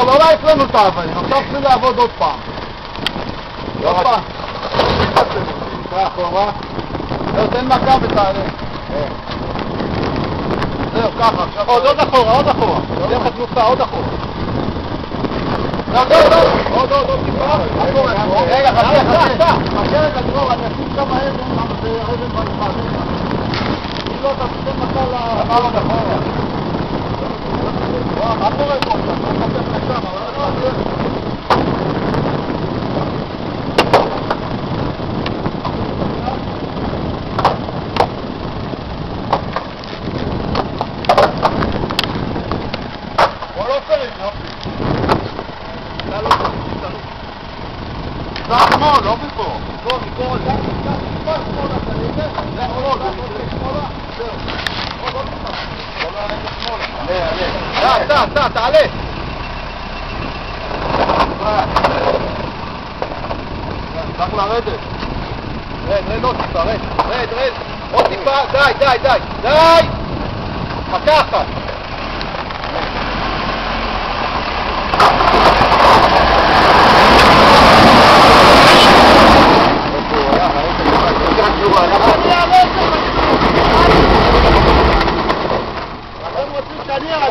לא להעיף לנו את האבנים, עכשיו צריכים לעבוד עוד פעם. עוד פעם. תקרא אחורה. זהו, תן מכה ותעלה. זהו, ככה, עכשיו... עוד אחורה. תן לך תנופה, עוד אחורה. עוד טיפה. רגע, חכה. חכה רגע, דרור, אני אשים כמה אבן, זה אבן בנפת. אם לא, אתה תתן מכה עוד אחורה. מה קורה פה? אתה חושב לשם, אבל לא חושב. בוא לא צריך, יופי. אתה לא צריך, זה שמאל, לא מפה. מפה, אתה טיפה שמאלה, אתה נראה? זה שמאלה. זהו. בוא טיפה. בוא לא נראה שמאלה. תעלה. צריך לרדת. רד, עוד טיפה, רד. עוד טיפה, די. מכה אחת.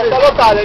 אתה לא תעלה,